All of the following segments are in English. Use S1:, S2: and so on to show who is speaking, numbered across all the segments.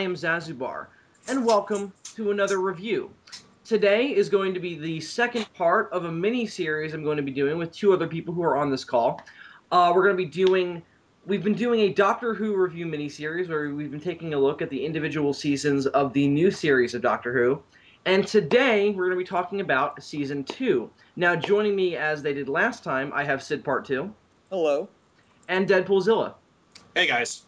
S1: am Zazubaar, and welcome to another review. Today is going to be the second part of a mini-series I'm going to be doing with two other people who are on this call. We've been doing a Doctor Who review mini-series where we've been taking a look at the individual seasons of the new series of Doctor Who, and today we're going to be talking about Season 2. Now, joining me as they did last time, I have SYDPART2
S2: Hello.
S1: and Deadpoolzilla.
S3: Hey guys.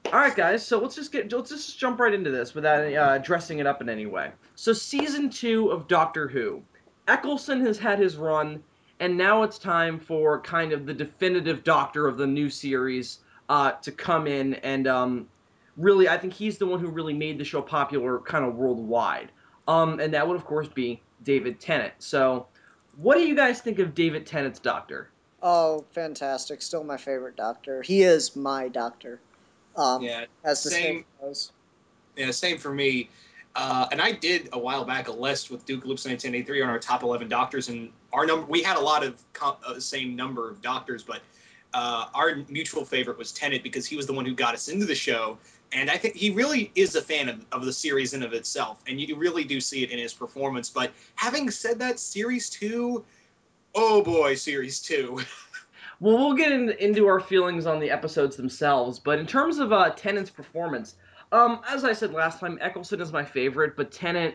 S1: All right, guys. So let's just jump right into this without dressing it up in any way. So season 2 of Doctor Who, Eccleston has had his run, and now it's time for kind of the definitive Doctor of the new series to come in and really, I think he's the one who really made the show popular kind of worldwide. And that would of course be David Tennant. So, what do you guys think of David Tennant's Doctor?
S2: Oh, fantastic. Still my favorite Doctor. He is my Doctor.
S3: Yeah,
S2: As the saying
S3: same.
S2: goes.
S3: Yeah, same for me. And I did a while back a list with Duke Loops 1983 on our top 11 doctors, and our number. We had a lot of the same number of doctors, but our mutual favorite was Tennant because he was the one who got us into the show, and I think he really is a fan of the series in of itself, and you really do see it in his performance. But having said that, Series 2, oh boy, Series 2.
S1: Well, we'll get into our feelings on the episodes themselves, but in terms of Tennant's performance, as I said last time, Eccleston is my favorite, but Tennant,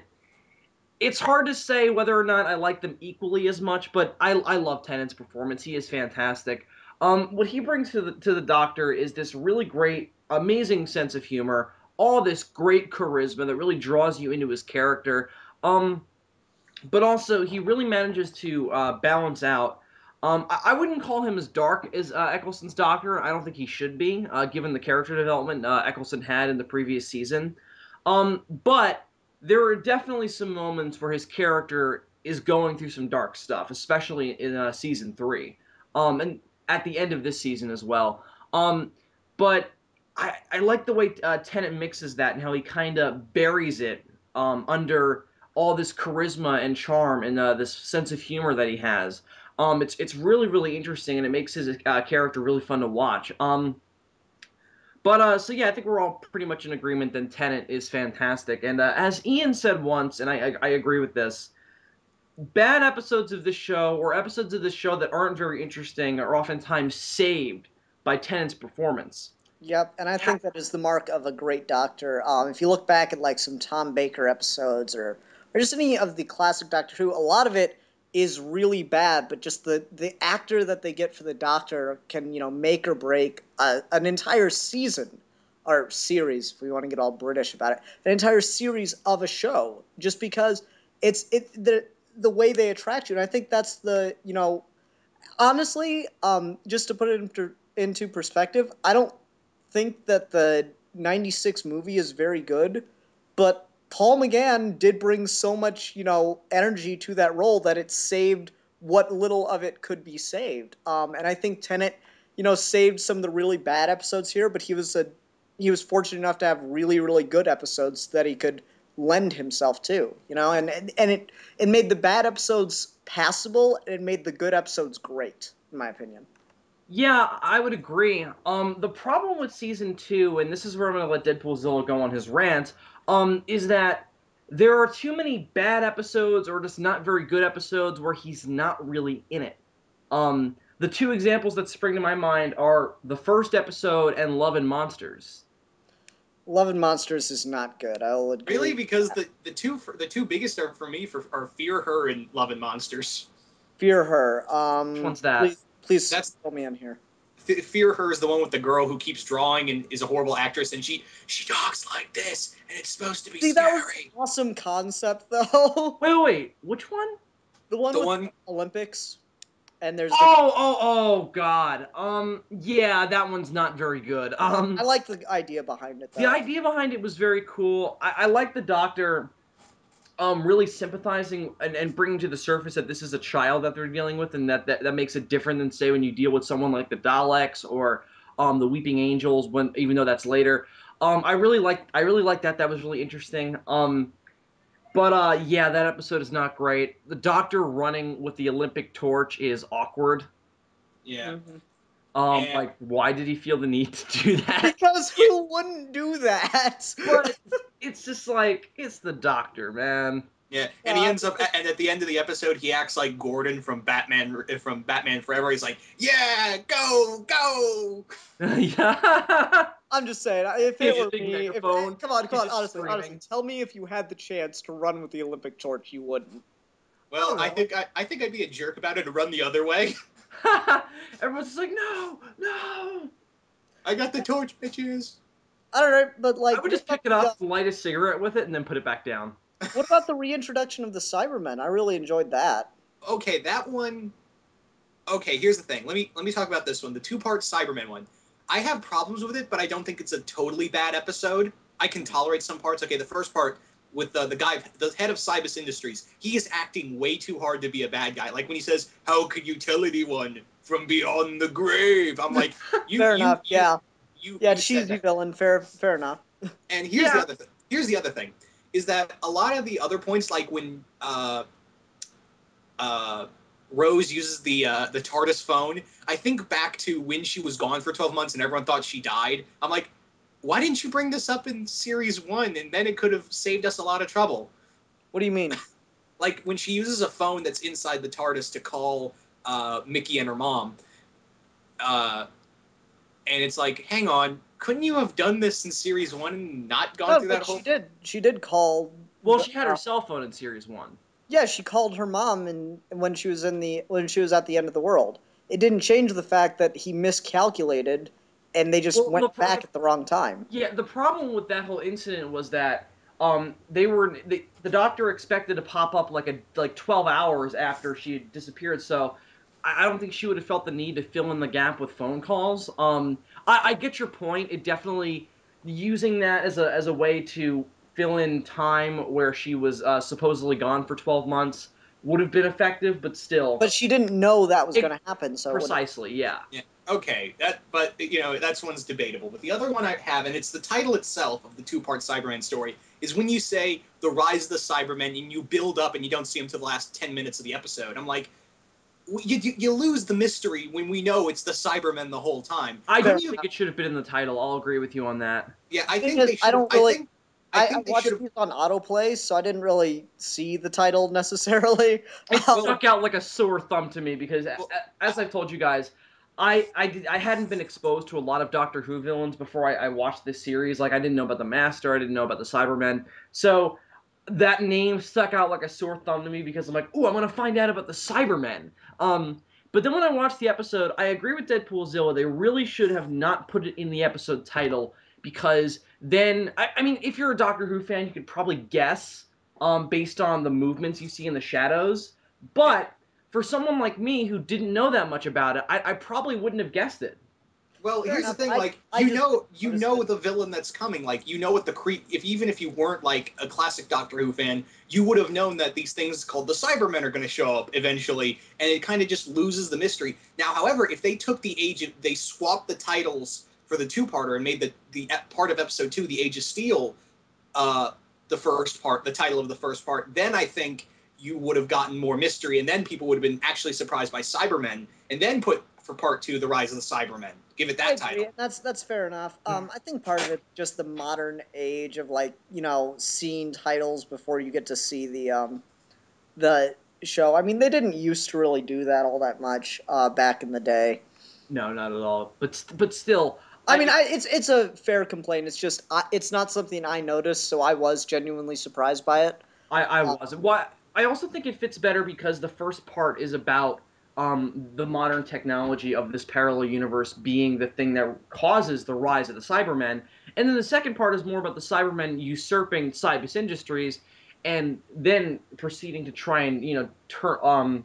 S1: it's hard to say whether or not I like them equally as much, but I love Tennant's performance. He is fantastic. What he brings to the Doctor is this really great, amazing sense of humor, all this great charisma that really draws you into his character. But also he really manages to balance out. I wouldn't call him as dark as Eccleston's Doctor. I don't think he should be, given the character development Eccleston had in the previous season. But there are definitely some moments where his character is going through some dark stuff, especially in season 3, and at the end of this season as well. But I like the way Tennant mixes that and how he kind of buries it under all this charisma and charm and this sense of humor that he has. It's really interesting, and it makes his character really fun to watch. So yeah, I think we're all pretty much in agreement that Tennant is fantastic. And as Ian said once, and I agree with this, bad episodes of this show or episodes of this show that aren't very interesting are oftentimes saved by Tennant's performance.
S2: Yep, and I think that is the mark of a great Doctor. If you look back at like some Tom Baker episodes or just any of the classic Doctor Who, a lot of it is really bad, but just the actor that they get for the Doctor can make or break an entire season or series, if we want to get all British about it, an entire series of a show, just because the way they attract you, and I think that's honestly, just to put it into perspective, I don't think that the 96 movie is very good, but Paul McGann did bring so much, energy to that role that it saved what little of it could be saved. And I think Tennant, saved some of the really bad episodes here, but he was fortunate enough to have really good episodes that he could lend himself to, and it made the bad episodes passable, and it made the good episodes great, in my opinion.
S1: Yeah, I would agree. The problem with season 2, and this is where I'm going to let Deadpoolzilla go on his rant, is that there are too many bad episodes or just not very good episodes where he's not really in it. The two examples that spring to my mind are the first episode and Love and Monsters.
S2: Love and Monsters is not good. I'll agree.
S3: Really, because the two biggest are for me are Fear Her and Love and Monsters.
S2: Fear Her.
S1: Which one's that?
S2: Please
S3: That's
S2: tell me on here.
S3: Fear Her is the one with the girl who keeps drawing and is a horrible actress, and she talks like this, and it's supposed to be
S2: See,
S3: scary.
S2: that was an awesome concept, though.
S1: Wait, which one?
S2: The one
S3: The
S2: with
S3: one-
S2: the Olympics, and there's
S1: Oh, God. Yeah, that one's not very good.
S2: I like the idea behind it, though.
S1: The idea behind it was very cool. I like the Doctor really sympathizing and bringing to the surface that this is a child that they're dealing with, and that makes it different than, say, when you deal with someone like the Daleks or the Weeping Angels, even though that's later. I really like that. That was really interesting. But yeah, that episode is not great. The Doctor running with the Olympic torch is awkward.
S3: Yeah.
S2: Mm-hmm.
S3: And
S1: Like, why did he feel the need to do that?
S2: Because who wouldn't do that?
S1: But it's just like, it's the Doctor, man.
S3: yeah, and he ends up, and at the end of the episode, he acts like Gordon from Batman Forever. He's like, "Yeah, go, go."
S1: Yeah.
S2: I'm just saying, if
S1: He's
S2: it were
S1: using
S2: me,
S1: megaphone.
S2: come on,
S1: He's just
S2: honestly,
S1: screaming.
S2: tell me if you had the chance to run with the Olympic torch, you wouldn't.
S3: Well,
S2: I don't know.
S3: I think I'd be a jerk about it and run the other way.
S1: Everyone's just like, no, no.
S3: I got the torch, bitches.
S2: I don't know, but
S1: I
S2: like,
S1: would just pick it up, light a cigarette with it, and then put it back down.
S2: what about the reintroduction of the Cybermen? I really enjoyed that.
S3: Okay, that one. Okay, here's the thing. Let me talk about this one, the two-part Cybermen one. I have problems with it, but I don't think it's a totally bad episode. I can tolerate some parts. Okay, the first part with the guy, the head of Cybus Industries, he is acting way too hard to be a bad guy. Like when he says, "How could you tell anyone from beyond the grave?" I'm like,
S2: Fair enough. Yeah,
S3: you said
S2: cheesy
S3: that.
S2: villain. Fair enough.
S3: And here's the other thing. Here's the other thing, is that a lot of the other points, like when Rose uses the TARDIS phone, I think back to when she was gone for 12 months and everyone thought she died. I'm like, why didn't you bring this up in series 1, and then it could have saved us a lot of trouble?
S2: What do you mean?
S3: Like when she uses a phone that's inside the TARDIS to call Mickey and her mom, and it's like, hang on, couldn't you have done this in series 1 and not gone
S2: No,
S3: through
S2: but
S3: that whole?
S2: she did. She did call.
S1: Well, she had her cell phone in series 1.
S2: Yeah, she called her mom, and when she was at the end of the world, it didn't change the fact that he miscalculated, and they just
S1: Well,
S2: went back at the wrong time.
S1: Yeah, the problem with that whole incident was that the Doctor expected to pop up like 12 hours after she had disappeared, so I don't think she would have felt the need to fill in the gap with phone calls. I get your point. It definitely using that as a way to fill in time where she was supposedly gone for 12 months would have been effective, but still,
S2: But she didn't know that was going to happen, so
S1: precisely, yeah.
S3: Yeah. Okay. But that's one's debatable. But the other one I have, and it's the title itself of the two-part Cyberman story, is when you say the rise of the Cybermen and you build up and you don't see them till the last 10 minutes of the episode. I'm like, you lose the mystery when we know it's the Cybermen the whole time.
S1: I don't think it should have been in the title. I'll agree with you on that.
S3: Yeah, I think they should.
S2: I watched these on autoplay, so I didn't really see the title necessarily.
S1: It stuck out like a sore thumb to me because, as I've told you guys, I hadn't been exposed to a lot of Doctor Who villains before I watched this series. Like, I didn't know about the Master, I didn't know about the Cybermen. So that name stuck out like a sore thumb to me because I'm like, ooh, I'm going to find out about the Cybermen. But then when I watched the episode, I agree with Deadpoolzilla. They really should have not put it in the episode title because then, I mean, if you're a Doctor Who fan, you could probably guess based on the movements you see in the shadows. But for someone like me who didn't know that much about it, I probably wouldn't have guessed it.
S3: Well, here's the thing, like, you know the villain that's coming, like, you know what the even if you weren't, like, a classic Doctor Who fan, you would have known that these things called the Cybermen are going to show up eventually, and it kind of just loses the mystery. Now, however, if they took they swapped the titles for the two-parter and made the part of episode 2, the Age of Steel, the first part, the title of the first part, then I think you would have gotten more mystery, and then people would have been actually surprised by Cybermen, and then put for part 2, the Rise of the Cybermen. Give it that title.
S2: That's fair enough. I think part of it just the modern age of seeing titles before you get to see the show. I mean, they didn't used to really do that all that much back in the day.
S1: No, not at all. But still,
S2: I mean, it's a fair complaint. It's just it's not something I noticed, so I was genuinely surprised by it.
S1: I wasn't. I also think it fits better because the first part is about the modern technology of this parallel universe being the thing that causes the rise of the Cybermen, and then the second part is more about the Cybermen usurping Cybus Industries, and then proceeding to try and turn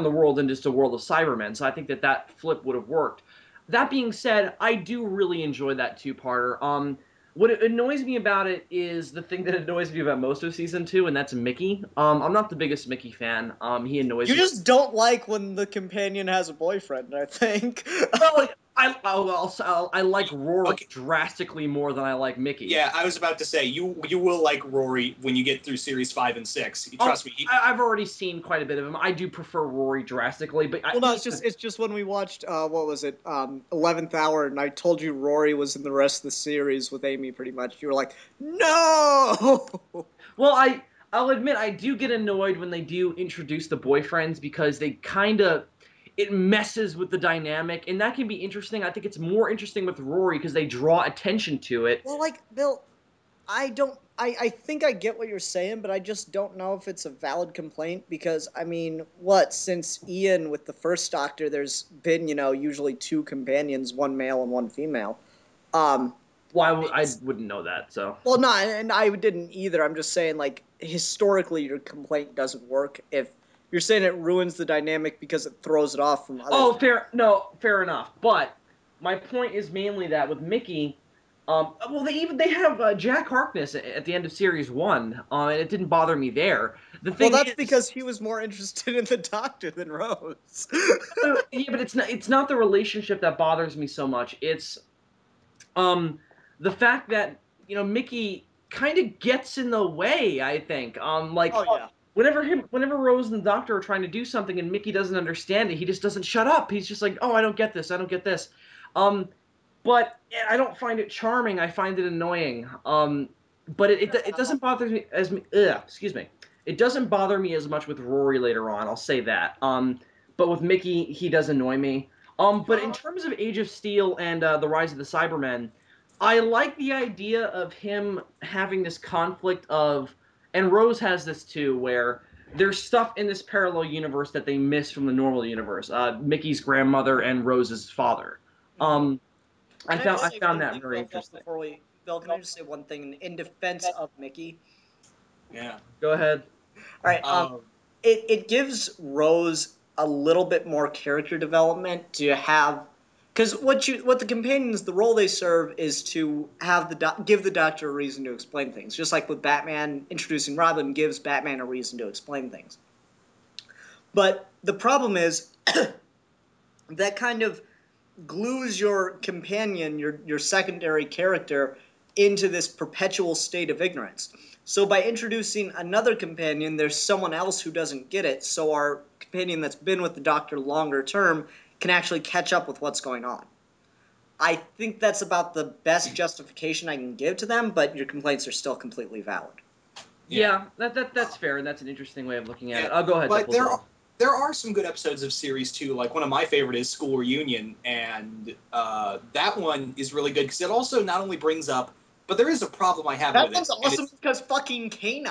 S1: the world into just a world of Cybermen. So I think that flip would have worked. That being said, I do really enjoy that two-parter. What annoys me about it is the thing that annoys me about most of season 2, and that's Mickey. I'm not the biggest Mickey fan. He annoys me.
S2: You just don't like when the companion has a boyfriend, I think.
S1: Well, I like Rory
S3: Okay.
S1: drastically more than I like Mickey.
S3: Yeah, I was about to say you will like Rory when you get through series 5 and 6. Trust me.
S1: I've already seen quite a bit of him. I do prefer Rory drastically, but
S2: Well, no, it's just when we watched what was it, 11th Hour, and I told you Rory was in the rest of the series with Amy. Pretty much, you were like, no.
S1: well, I'll admit I do get annoyed when they do introduce the boyfriends because they kind of it messes with the dynamic, and that can be interesting. I think it's more interesting with Rory because they draw attention to it.
S2: Well, like Bill, I don't. I think I get what you're saying, but I just don't know if it's a valid complaint because I mean, what since Ian with the first Doctor, there's been usually two companions, one male and one female. Um,
S1: Well, I wouldn't know that, so.
S2: well, no, and I didn't either. I'm just saying, like historically, your complaint doesn't work if you're saying it ruins the dynamic because it throws it off from other.
S1: Oh, fair. No, fair enough. But my point is mainly that with Mickey, well, they have Jack Harkness at the end of series 1, and it didn't bother me there. The
S2: Well,
S1: thing
S2: that's
S1: is,
S2: because he was more interested in the Doctor than Rose.
S1: yeah, but it's not the relationship that bothers me so much. It's um the fact that Mickey kind of gets in the way. I think like
S2: Oh yeah.
S1: whenever Rose and the Doctor are trying to do something and Mickey doesn't understand it, he just doesn't shut up. He's just like, oh, I don't get this. I don't get this. Um, but I don't find it charming. I find it annoying. But it doesn't bother me excuse me. It doesn't bother me as much with Rory later on. I'll say that. But with Mickey, he does annoy me. But in terms of Age of Steel and the Rise of the Cybermen, I like the idea of him having this conflict of, and Rose has this too, where there's stuff in this parallel universe that they miss from the normal universe. Mickey's grandmother and Rose's father. Um, I
S2: Can I
S1: found
S2: just
S1: I
S2: say
S1: found
S2: one
S1: that
S2: thing
S1: very
S2: real fast
S1: interesting.
S2: before we Bill? Can I just say one thing in defense of Mickey?
S3: Yeah.
S1: Go ahead.
S2: All right.
S3: Um,
S2: It gives Rose a little bit more character development to have, because what the companions, the role they serve is to have give the Doctor a reason to explain things, just like with Batman introducing Robin gives Batman a reason to explain things. But the problem is that kind of glues your companion, your secondary character, into this perpetual state of ignorance. So by introducing another companion, there's someone else who doesn't get it, so our companion that's been with the Doctor longer term can actually catch up with what's going on. I think that's about the best justification I can give to them, but your complaints are still completely valid.
S1: Yeah, that's fair, and that's an interesting way of looking at it.
S3: yeah.
S1: I'll go ahead,
S3: But
S1: Deadpoolzilla.
S3: there are some good episodes of series 2. Like one of my favorite is School Reunion, and that one is really good because it also not only brings up, but there is a problem I have
S2: That
S3: with it.
S2: one's awesome because fucking K9.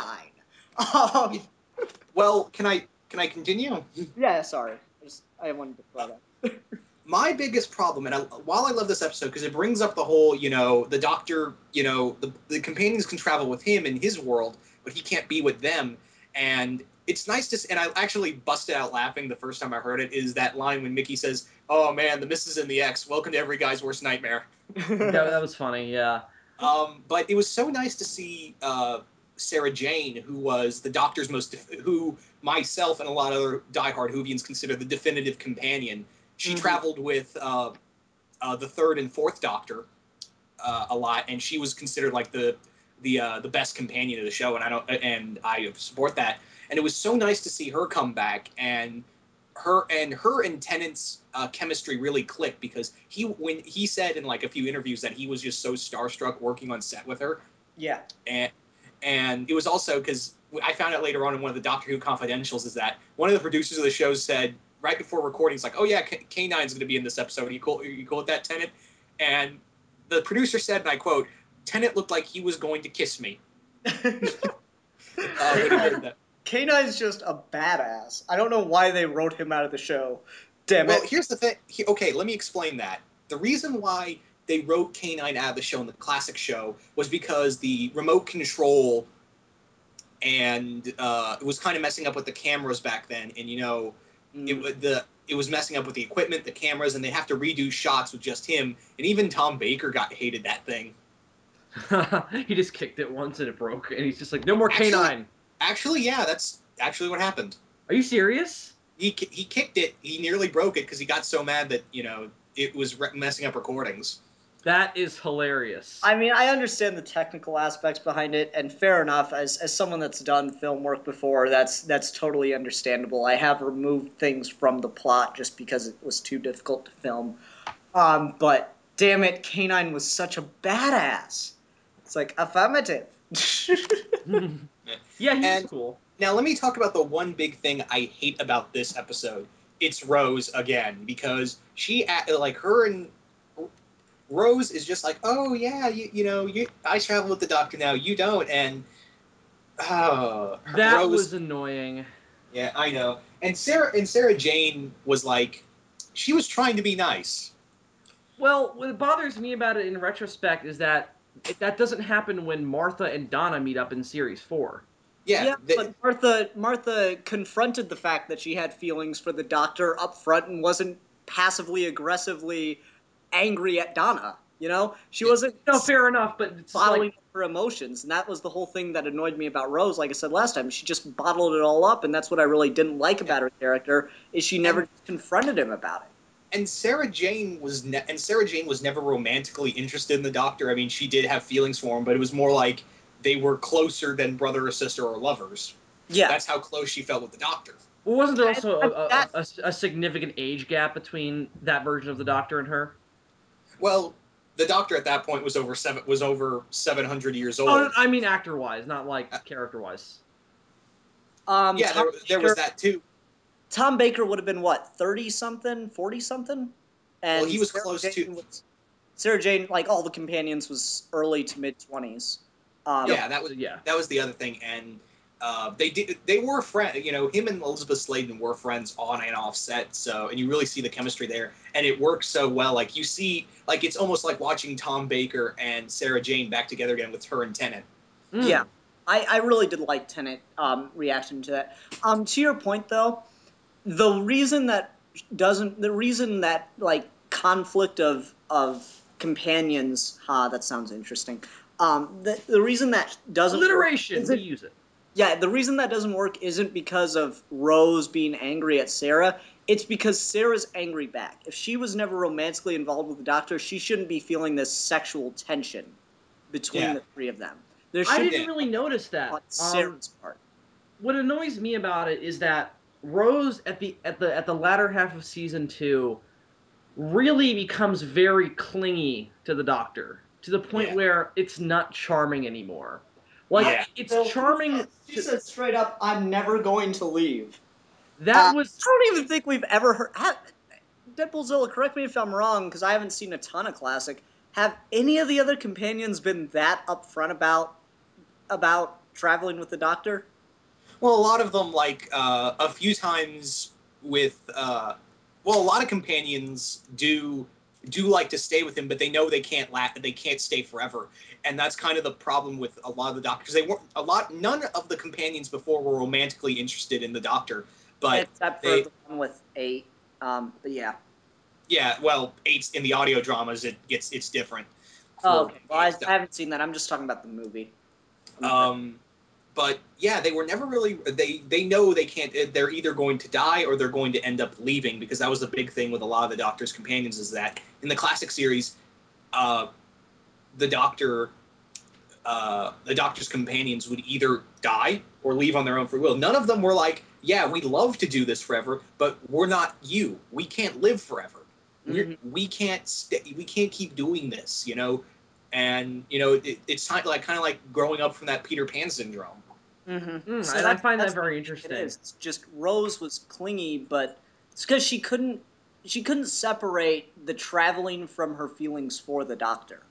S2: Um,
S3: Well, can I continue?
S2: yeah, sorry. I wanted to throw that.
S3: My biggest problem, and while I love this episode because it brings up the whole, the Doctor, the companions can travel with him in his world, but he can't be with them, and it's nice to. And I actually busted out laughing the first time I heard it. Is that line when Mickey says, "Oh man, the missus and the ex. Welcome to every guy's worst nightmare."
S1: That was funny. Yeah.
S3: But it was so nice to see Sarah Jane, who was the Doctor's who myself and a lot of other diehard Whovians consider the definitive companion. She traveled with the third and fourth Doctor a lot, and she was considered like the best companion of the show, and I support that. And it was so nice to see her come back, and her and Tennant's chemistry really clicked because when he said in like a few interviews that he was just so starstruck working on set with her.
S2: Yeah.
S3: And it was also because I found out later on in one of the Doctor Who confidentials is that one of the producers of the show said right before recording, it's like, oh yeah, K9's going to be in this episode. Are you cool with that, Tennant? And the producer said, and I quote, Tennant looked like he was going to kiss me. When he heard that.
S2: K9's just a badass. I don't know why they wrote him out of the show. Damn it.
S3: Well, here's the thing. Okay, let me explain that. The reason why they wrote K9 out of the show in the classic show was because the remote control and it was kind of messing up with the cameras back then, and it was messing up with the equipment, the cameras, and they have to redo shots with just him. And even Tom Baker hated that thing.
S1: He just kicked it once and it broke, and he's just like, no more K9.
S3: Actually, yeah, that's actually what happened.
S1: Are you serious?
S3: He kicked it. He nearly broke it because he got so mad that it was messing up recordings.
S1: That is hilarious.
S2: I mean, I understand the technical aspects behind it, and fair enough. As someone that's done film work before, that's totally understandable. I have removed things from the plot just because it was too difficult to film. But damn it, K-9 was such a badass. It's like affirmative.
S1: Yeah, he's
S3: And
S1: cool.
S3: now let me talk about the one big thing I hate about this episode. It's Rose again, because Rose is just like, oh yeah, I travel with the Doctor now, you don't, and
S1: That
S3: Rose
S1: was annoying.
S3: Yeah, I know. And Sarah Jane was like, she was trying to be nice.
S1: Well, what bothers me about it in retrospect is that that doesn't happen when Martha and Donna meet up in series 4.
S3: Yeah,
S2: But Martha confronted the fact that she had feelings for the Doctor up front and wasn't passively aggressively angry at Donna. You know, she wasn't
S1: No, fair enough, but it's
S2: bottling
S1: slowing.
S2: up her emotions, and that was the whole thing that annoyed me about Rose. Like I said last time, she just bottled it all up, and that's what I really didn't like about her character. Is she never confronted him about it.
S3: And Sarah Jane was never romantically interested in the Doctor. I mean, she did have feelings for him, but it was more like they were closer than brother or sister or lovers.
S2: Yeah,
S3: That's how close she felt with the Doctor.
S1: Well, wasn't there also
S2: that-
S1: a significant age gap between that version of the Doctor and her?
S3: Well, the Doctor at that point was over 700 years old.
S1: Oh, I mean actor-wise, not like character-wise.
S3: Yeah, there was that too.
S2: Tom Baker would have been what, 30-something, 40-something, and
S3: Well, he was close to.
S2: Sarah Jane, like all the companions, was early to mid-20s.
S3: Yeah, that was the other thing, and they were friends. You know, him and Elizabeth Sladen were friends on and off set. So, and you really see the chemistry there, and it works so well. Like you see, like it's almost like watching Tom Baker and Sarah Jane back together again with her and Tennant.
S2: Yeah, I really did like Tennant reaction to that. To your point though, the reason that like conflict of companions, that sounds interesting. The reason that doesn't
S1: Alliteration, we use it.
S2: Yeah, the reason that doesn't work isn't because of Rose being angry at Sarah. It's because Sarah's angry back. If she was never romantically involved with the Doctor, she shouldn't be feeling this sexual tension between the three of them.
S1: I didn't really notice that.
S2: On Sarah's part.
S1: What annoys me about it is that Rose at the latter half of season 2 really becomes very clingy to the Doctor, to the point where it's not charming anymore. Like it's charming.
S2: She said straight up, "I'm never going to leave."
S1: That was.
S2: I don't even think we've ever heard. Deadpoolzilla, correct me if I'm wrong, because I haven't seen a ton of classic. Have any of the other companions been that upfront about traveling with the Doctor?
S3: Well, a lot of them, like a few times with, a lot of companions do like to stay with him, but they know they can't stay forever, and that's kind of the problem with a lot of the Doctors. They weren't none of the companions before were romantically interested in the Doctor, but
S2: except for the one with 8. But yeah.
S3: Yeah, well, 8's in the audio dramas. It's different.
S2: Oh, okay. Well, I haven't seen that. I'm just talking about the movie.
S3: But yeah, they were never really. They know they can't. They're either going to die or they're going to end up leaving, because that was the big thing with a lot of the Doctor's companions, is that in the classic series, the Doctor's companions would either die or leave on their own free will. None of them were like, yeah, we'd love to do this forever, but we're not you. We can't live forever. We can't stay. We can't keep doing this, And it's kind of like growing up from that Peter Pan syndrome.
S2: So
S1: I find that very interesting.
S2: It is. It's just Rose was clingy, but it's because she couldn't separate the traveling from her feelings for the Doctor.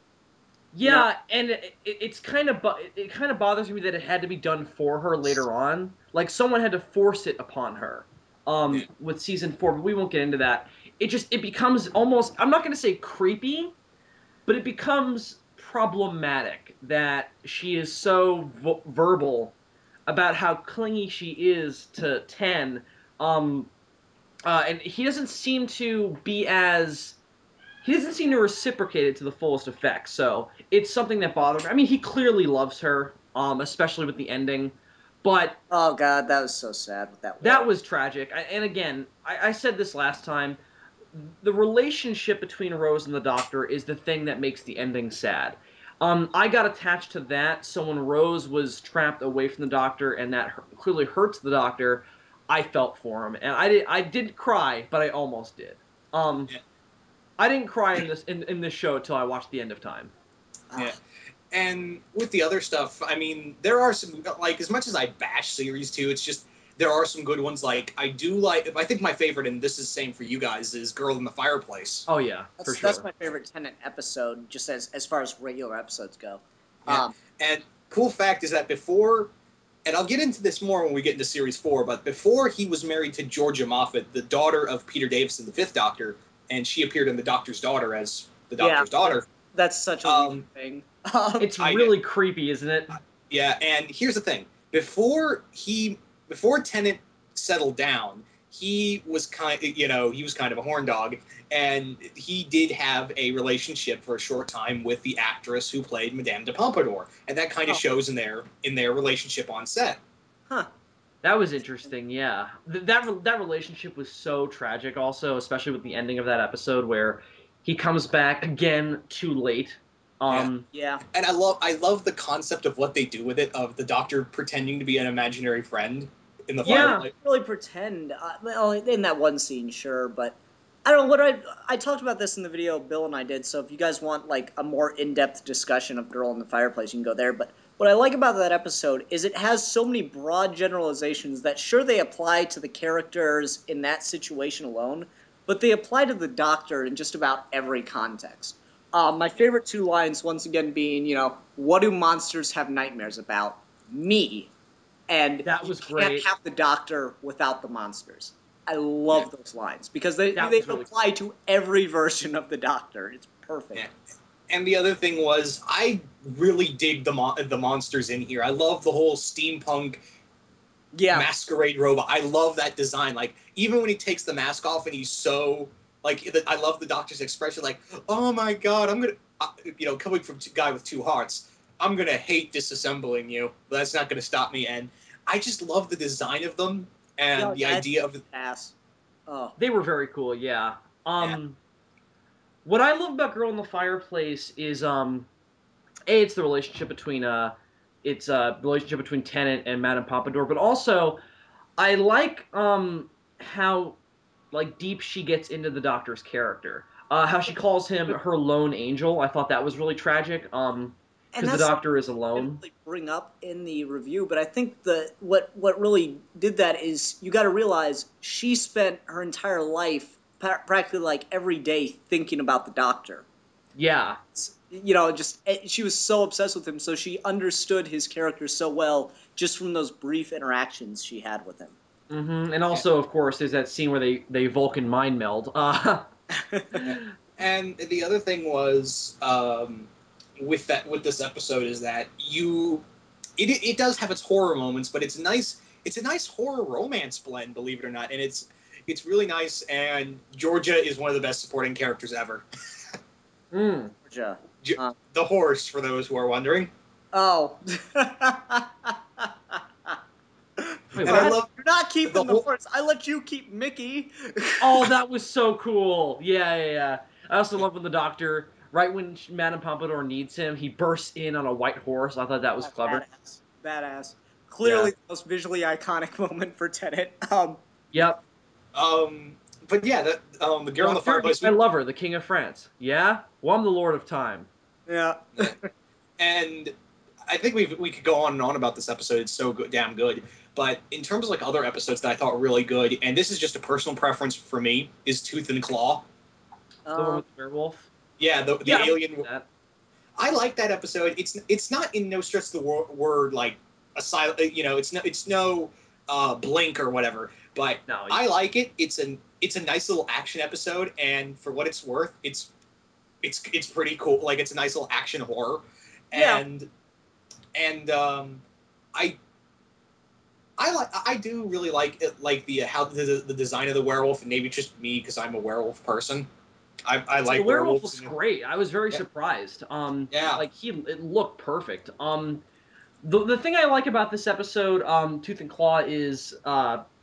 S1: Yeah, and it kind of bothers me that it had to be done for her later on. Like someone had to force it upon her. With season 4, but we won't get into that. It becomes almost, I'm not going to say creepy, but it becomes problematic that she is so verbal about how clingy she is to 10, and he doesn't seem to reciprocate it to the fullest effect. So it's something that bothers me. I mean, he clearly loves her, especially with the ending, but
S2: oh god, that was so sad with that.
S1: That was tragic. And again, I said this last time. the relationship between Rose and the Doctor is the thing that makes the ending sad. I got attached to that, so when Rose was trapped away from the Doctor, and that clearly hurts the Doctor, I felt for him, and I didn't cry, but I almost did.
S3: Yeah.
S1: I didn't cry in this show until I watched The End of Time.
S3: Yeah. And with the other stuff, I mean, there are some, like, as much as I bash series too, it's just, there are some good ones. Like, I think my favorite, and this is the same for you guys, is Girl in the Fireplace.
S1: Oh, yeah, for sure.
S2: That's my favorite Tennant episode, just as far as regular episodes go.
S3: Yeah. And cool fact is that before, and I'll get into this more when we get into Series 4, but before he was married to Georgia Moffat, the daughter of Peter Davison, the fifth Doctor, and she appeared in The Doctor's Daughter as the Doctor's daughter.
S2: That's such a weird thing.
S1: It's really creepy, isn't it?
S3: Yeah, and here's the thing. Before Tennant settled down, he was kind of a horn dog, and he did have a relationship for a short time with the actress who played Madame de Pompadour, and that kind of shows in their relationship on set.
S2: Huh.
S1: That was interesting, yeah. That relationship was so tragic also, especially with the ending of that episode where he comes back again too late.
S2: Yeah.
S3: And I love the concept of what they do with it, of the Doctor pretending to be an imaginary friend in the fireplace.
S2: Really pretend. Well, in that one scene, sure, but I don't know what I talked about this in the video Bill and I did. So if you guys want like a more in-depth discussion of Girl in the Fireplace, you can go there. But what I like about that episode is it has so many broad generalizations that sure they apply to the characters in that situation alone, but they apply to the Doctor in just about every context. My favorite two lines, once again, being, what do monsters have nightmares about? Me. And
S1: that was
S2: you can't
S1: great.
S2: have the Doctor without the monsters. I love those lines because they
S1: really
S2: apply to every version of the Doctor. It's perfect.
S3: Yeah. And the other thing was, I really dig the monsters in here. I love the whole steampunk masquerade robot. I love that design. Like, even when he takes the mask off and he's so, like, I love the Doctor's expression, like, oh my god, I'm gonna, coming from a guy with two hearts, I'm gonna hate disassembling you, but that's not gonna stop me. And I just love the design of them and the idea of
S2: ass. Oh,
S1: they were very cool. Yeah. What I love about Girl in the Fireplace is it's the relationship between relationship between Tennant and Madame Pompadour, but also I like how like deep she gets into the Doctor's character. How she calls him her lone angel. I thought that was really tragic. Because the Doctor is alone.
S2: I didn't really bring up in the review, but I think what really did that is you got to realize she spent her entire life practically like every day thinking about the Doctor.
S1: Yeah.
S2: She was so obsessed with him, so she understood his character so well just from those brief interactions she had with him.
S1: Mm-hmm. And also, of course, there's that scene where they Vulcan mind meld.
S3: And the other thing was, with this episode is that it does have its horror moments, but it's a nice horror romance blend, believe it or not, and it's really nice. And Georgia is one of the best supporting characters ever.
S2: Georgia,
S3: the horse, for those who are wondering.
S2: Oh.
S1: Wait,
S2: you're not keeping the horse. I let you keep Mickey.
S1: Oh, that was so cool. Yeah. I also love when the Doctor, right when Madame Pompadour needs him, he bursts in on a white horse. I thought that was clever.
S2: Badass. Clearly the most visually iconic moment for Tennant.
S1: Yep.
S3: But yeah, the Girl in the Fireplace.
S1: I love her, the King of France. Yeah? Well, I'm the Lord of Time.
S2: Yeah.
S3: And I think we could go on and on about this episode. It's so damn good. But in terms of like other episodes that I thought were really good, and this is just a personal preference for me, is Tooth and Claw.
S1: The one with the werewolf?
S3: Yeah, the alien. I like that episode. It's not in no stretch of the word like a silent. It's no Blink or whatever. But no, I like it. It's a nice little action episode, and for what it's worth, it's pretty cool. Like, it's a nice little action horror, and I do really like it, like how the design of the werewolf, and maybe just me because I'm a werewolf person. I like
S1: the werewolf
S3: werewolves.
S1: Was great. I was very surprised. Like it looked perfect. The thing I like about this episode, Tooth and Claw, is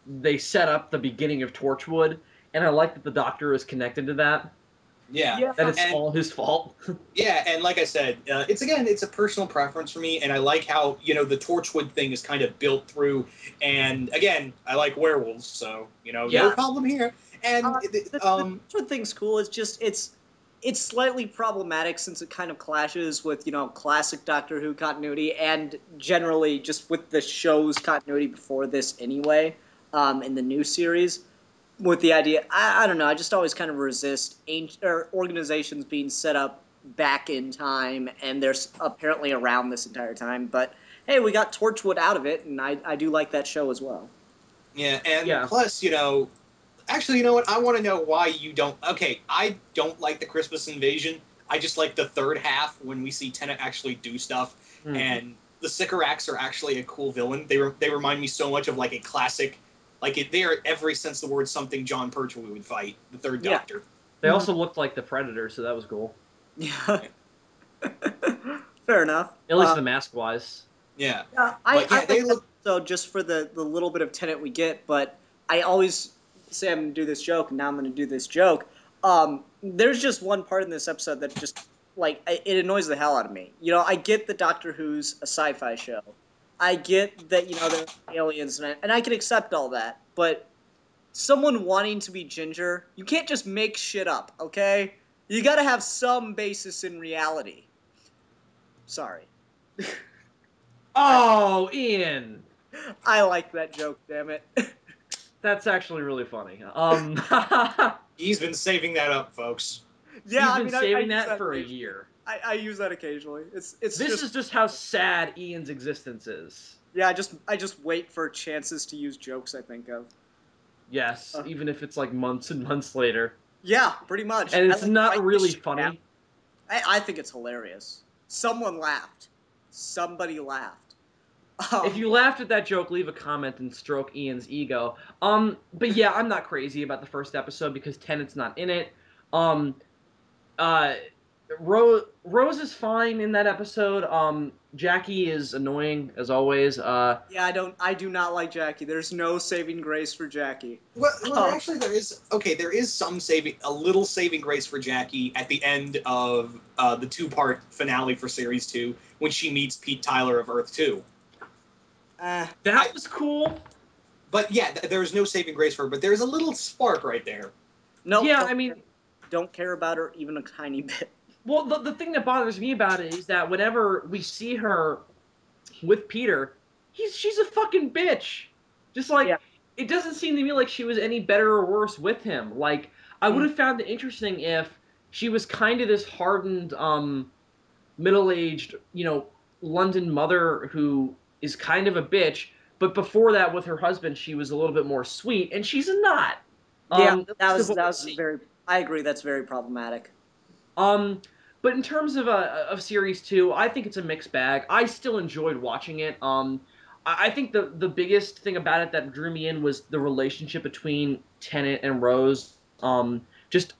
S1: they set up the beginning of Torchwood, and I like that the Doctor is connected to that.
S3: Yeah.
S2: Yeah.
S1: That it's
S3: And
S1: all his fault.
S3: yeah, and like I said, it's a personal preference for me, and I like how the Torchwood thing is kind of built through. And again, I like werewolves, so no
S1: Yeah.
S3: problem here. And
S2: The Torchwood thing's cool. It's just it's slightly problematic since it kind of clashes with classic Doctor Who continuity and generally just with the show's continuity before this anyway. In the new series, with the idea, I don't know. I just always kind of resist ancient or organizations being set up back in time, and they're apparently around this entire time. But hey, we got Torchwood out of it, and I do like that show as well.
S3: yeah, and
S1: Yeah.
S3: plus, actually, you know what? I want to know why you don't. Okay, I don't like the Christmas invasion. I just like the third half when we see Tennant actually do stuff, and the Sycorax are actually a cool villain. They remind me so much of like a classic, they are every sense of the word something John Pertwee would fight, the Third
S2: Yeah.
S3: Doctor.
S1: They also looked like the Predator, so that was cool.
S2: Yeah. Fair enough.
S1: At least the mask wise.
S3: Yeah,
S2: I
S3: but yeah,
S2: like
S3: they
S2: that
S3: look.
S2: episode just for the little bit of Tenet we get, but I always say I'm going to do this joke, and now I'm going to do this joke. There's just one part in this episode that just, it annoys the hell out of me. I get that Doctor Who's a sci-fi show. I get that, there are aliens, and I can accept all that, but someone wanting to be Ginger, you can't just make shit up, okay? You got to have some basis in reality. Sorry.
S1: Oh, Ian!
S2: I like that joke, damn it.
S1: That's actually really funny.
S3: He's been saving that up, folks.
S2: Yeah,
S1: He's
S2: I
S1: been
S2: mean, I
S1: saving
S2: use
S1: that for a
S2: occasionally.
S1: year.
S2: I use that occasionally. It's
S1: This
S2: just
S1: is just how sad Ian's existence is.
S2: yeah. I just wait for chances to use jokes I think of.
S1: Yes, even if it's like months and months later.
S2: Yeah, pretty much.
S1: And
S2: I
S1: it's not
S2: write this
S1: really
S2: shit down.
S1: funny.
S2: I think it's hilarious. Someone laughed. Somebody laughed.
S1: If you laughed at that joke, leave a comment and stroke Ian's ego. But yeah, I'm not crazy about the first episode because Tennant's not in it. Um, uh, Rose is fine in that episode. Jackie is annoying as always.
S2: Yeah, I do not like Jackie. There's no saving grace for Jackie.
S3: Well, actually, there is a little saving grace for Jackie at the end of the two-part finale for Series 2 when she meets Pete Tyler of Earth 2.
S1: That was cool.
S3: But yeah, there's no saving grace for her, but there's a little spark right there.
S2: No,
S1: Yeah, I mean,
S2: don't care about her even a tiny bit.
S1: well, the thing that bothers me about it is that whenever we see her with Peter, she's a fucking bitch. Just like
S2: Yeah.
S1: it doesn't seem to me like she was any better or worse with him. Like I would have found it interesting if she was kind of this hardened, middle-aged, London mother who is kind of a bitch. But before that, with her husband, she was a little bit more sweet, and she's not.
S2: Yeah,
S1: At least of
S2: that
S1: what we
S2: was
S1: see.
S2: very. I agree. That's very problematic.
S1: But in terms of series two, I think it's a mixed bag. I still enjoyed watching it. I think the biggest thing about it that drew me in was the relationship between Tennant and Rose. Just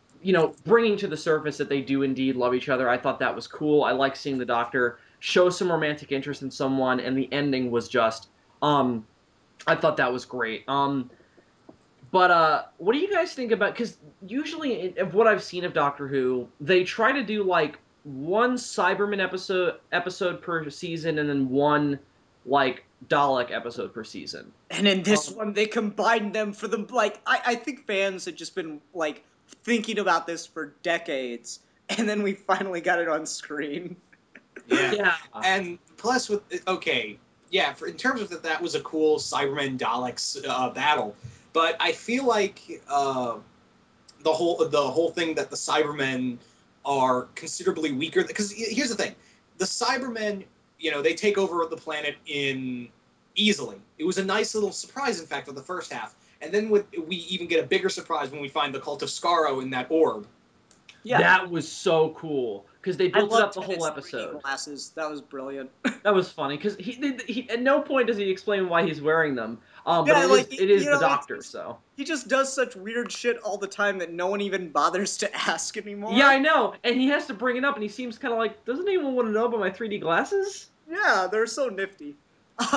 S1: bringing to the surface that they do indeed love each other. I thought that was cool. I like seeing the Doctor show some romantic interest in someone, and the ending was just. I thought that was great. But what do you guys think about? Because usually, of what I've seen of Doctor Who, they try to do like one Cyberman episode per season, and then one like Dalek episode per season.
S2: And in this one, they combined them for the I think fans had just been thinking about this for decades, and then we finally got it on screen.
S3: Yeah. And plus, in terms of that was a cool Cybermen Daleks battle, but I feel like the whole thing that the Cybermen are considerably weaker. Because here's the thing, the Cybermen, they take over the planet easily. It was a nice little surprise, in fact, with the first half, and then we even get a bigger surprise when we find the cult of Skaro in that orb.
S2: Yeah,
S1: that was so cool because they built it up the whole episode.
S2: Glasses, that was brilliant.
S1: That was funny because he at no point does he explain why he's wearing them. But
S2: Yeah,
S1: it is the Doctor, so
S2: he just does such weird shit all the time that no one even bothers to ask anymore.
S1: yeah, I know, and he has to bring it up, and he seems kind of like, doesn't anyone want to know about my 3D glasses?
S2: Yeah, they're so nifty.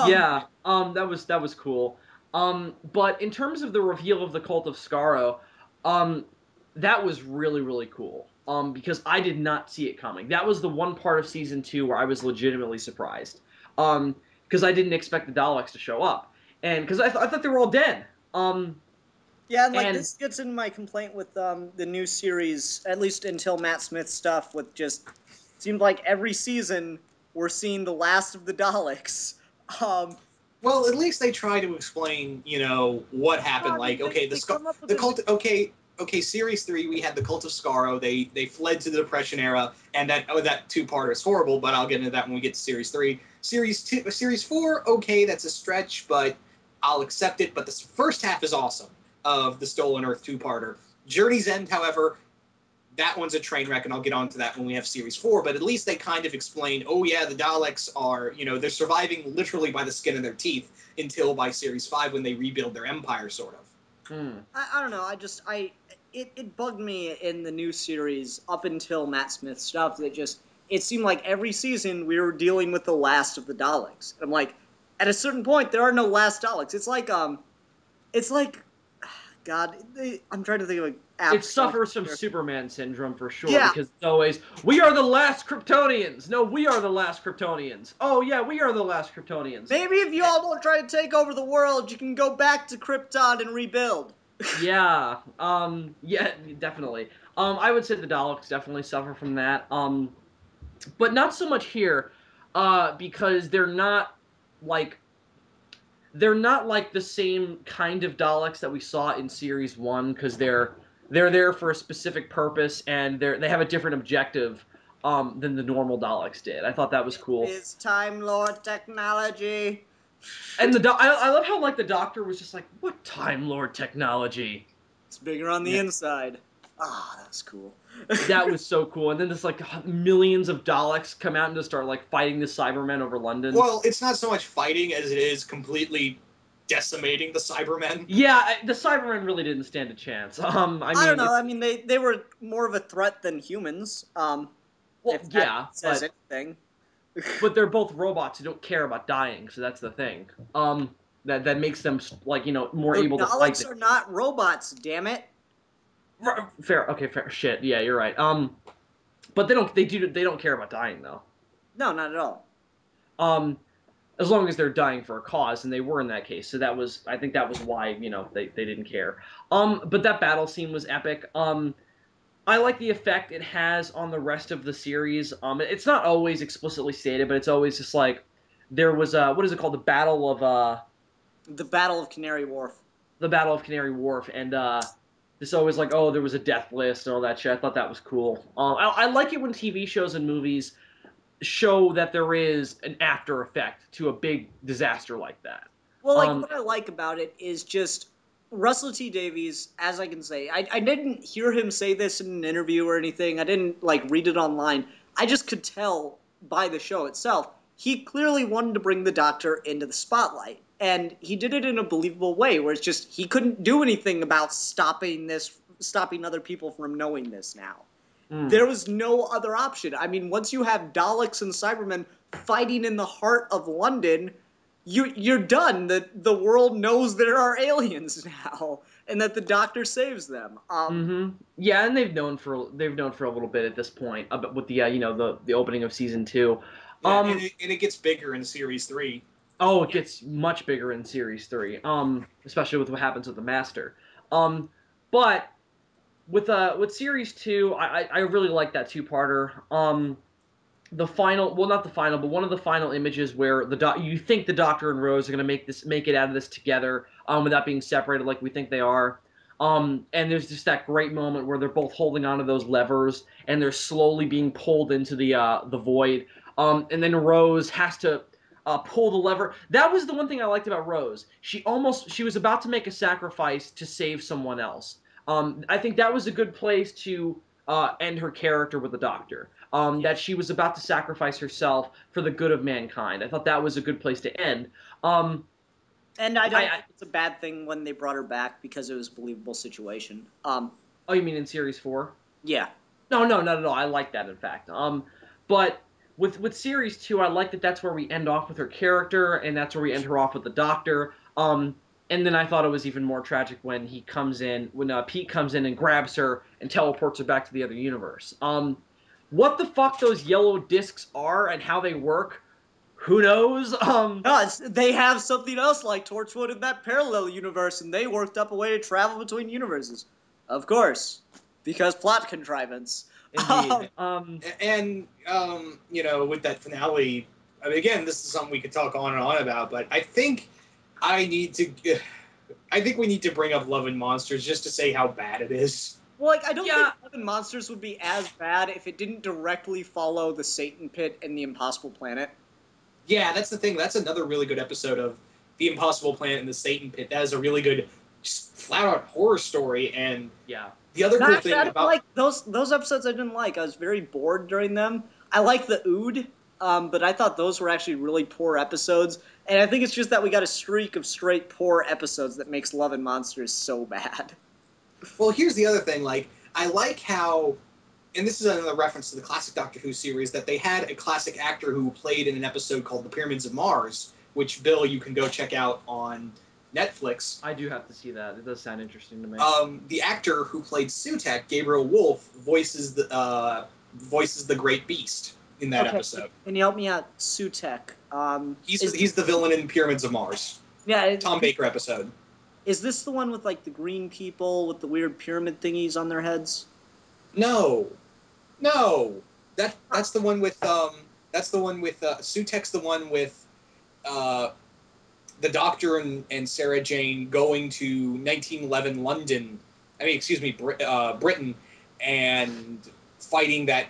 S1: Yeah, that was cool. But in terms of the reveal of the cult of Skaro, That was really, really cool. Because I did not see it coming. That was the one part of season 2 where I was legitimately surprised. Because I didn't expect the Daleks to show up, and because I thought they were all dead.
S2: Yeah, and like
S1: And
S2: this gets into my complaint with the new series, at least until Matt Smith stuff, with just seemed like every season we're seeing the last of the Daleks. Um,
S3: Well, at least they try to explain, what happened.
S2: I mean,
S3: Like, okay,
S2: they come up with
S3: the cult. Okay, series 3, we had the cult of Skaro. They fled to the Depression era, and that two-parter is horrible. But I'll get into that when we get to series 3. Series 4, okay, that's a stretch, but I'll accept it. But the first half is awesome of the Stolen Earth two-parter. Journey's End, however, that one's a train wreck, and I'll get onto that when we have Series 4, but at least they kind of explain, oh yeah, the Daleks are, they're surviving literally by the skin of their teeth until by Series 5 when they rebuild their empire, sort of.
S2: I don't know. It bugged me in the new series up until Matt Smith stuff that just it seemed like every season we were dealing with the last of the Daleks. I'm like, at a certain point there are no last Daleks. It's like, God, I'm trying to think of an apt
S1: it suffers from
S2: here.
S1: Superman syndrome for sure,
S2: Yeah,
S1: because it's always, we are the last Kryptonians. No, we are the last Kryptonians. Oh yeah, we are the last Kryptonians.
S2: maybe if you all don't try to take over the world, you can go back to Krypton and rebuild.
S1: Yeah, yeah, definitely. I would say the Daleks definitely suffer from that. But not so much here, because like they're not like the same kind of Daleks that we saw in Series 1, because they're there for a specific purpose, and they have a different objective than the normal Daleks did. I thought that was cool.
S2: Is Time Lord technology?
S1: And I love how like the Doctor was just like, what Time Lord technology?
S2: It's bigger on the
S1: Yeah.
S2: inside. Ah, that's cool.
S1: That was so cool. And then just like millions of Daleks come out and just start like fighting the Cybermen over London.
S3: Well, it's not so much fighting as it is completely decimating the Cybermen.
S1: Yeah, the Cybermen really didn't stand a chance.
S2: I don't know. I mean, they were more of a threat than humans.
S1: Well,
S2: If that
S1: yeah,
S2: says anything.
S1: but they're both robots who don't care about dying, so that's the thing. That makes them like more
S2: The
S1: able to fight.
S2: Daleks are not robots, damn it.
S1: Fair, okay, fair shit. Yeah, you're right. But they don't care about dying though.
S2: No, not at all.
S1: Um, as long as they're dying for a cause, and they were in that case. So I think that was why they didn't care. But that battle scene was epic. I like the effect it has on the rest of the series. It's not always explicitly stated, but it's always just like there was what is it called,
S2: The Battle of Canary Wharf.
S1: the Battle of Canary Wharf, and it's always like, oh, there was a death list and all that shit. I thought that was cool. I like it when TV shows and movies show that there is an after effect to a big disaster like that.
S2: Well, like, what I like about it is just Russell T Davies, as I can say. I didn't hear him say this in an interview or anything. I didn't, like, read it online. I just could tell by the show itself. He clearly wanted to bring the Doctor into the spotlight. And he did it in a believable way, where it's just he couldn't do anything about stopping other people from knowing this now. There was no other option. I mean, once you have Daleks and Cybermen fighting in the heart of London, you're done. The world knows there are aliens now, and that the Doctor saves them.
S1: Yeah, and they've known for a little bit at this point about with the the opening of season 2.
S3: Yeah, and it gets bigger in Series 3.
S1: Oh, it gets much bigger in Series 3. Especially with what happens with the Master. But with Series 2, I really like that two-parter. The final, well, not the final, but one of the final images where you think the Doctor and Rose are going to make it out of this together, without being separated like we think they are. And there's just that great moment where they're both holding onto those levers and they're slowly being pulled into the void. And then Rose has to pull the lever. That was the one thing I liked about Rose. She was about to make a sacrifice to save someone else. I think that was a good place to end her character with the Doctor. That she was about to sacrifice herself for the good of mankind. I thought that was a good place to end.
S2: And I don't think it's a bad thing when they brought her back because it was a believable situation.
S1: Oh, you mean in Series 4?
S2: Yeah.
S1: No, not at all. I like that, in fact. But with Series 2, I like that that's where we end off with her character, and that's where we end her off with the Doctor. And then I thought it was even more tragic when Pete comes in and grabs her and teleports her back to the other universe. What the fuck those yellow discs are and how they work, who knows?
S2: No, they have something else like Torchwood in that parallel universe, and they worked up a way to travel between universes. Of course, because plot contrivance.
S1: Indeed.
S3: And you know, with that finale, I mean, again, this is something we could talk on and on about, but I think I need to. I think we need to bring up Love and Monsters just to say how bad it is.
S2: Well, like, I don't
S1: Yeah.
S2: think Love and Monsters would be as bad if it didn't directly follow the Satan Pit and the Impossible Planet.
S3: Yeah, that's the thing. That's another really good episode of The Impossible Planet and the Satan Pit. That is a really good, just flat out horror story. And
S1: Yeah.
S3: the other
S2: No,
S3: cool
S2: actually,
S3: thing
S2: I didn't
S3: about
S2: like those episodes. I didn't like. I was very bored during them. I like the Ood, but I thought those were actually really poor episodes. And I think it's just that we got a streak of straight poor episodes that makes Love and Monsters so bad.
S3: well, here's the other thing. Like, I like how, and this is another reference to the classic Doctor Who series, that they had a classic actor who played in an episode called The Pyramids of Mars, which, Bill, you can go check out on Netflix.
S1: I do have to see that. It does sound interesting to me.
S3: The actor who played Sutek, Gabriel Wolf, voices the Great Beast in that episode.
S2: Can you help me out, Sutek?
S3: He's the villain in Pyramids of Mars.
S2: Yeah,
S3: Tom Baker episode.
S2: Is this the one with like the green people with the weird pyramid thingies on their heads?
S3: No. That's the one with Sutek's the one with the Doctor and Sarah Jane going to 1911 London. I mean, excuse me, Britain, and fighting that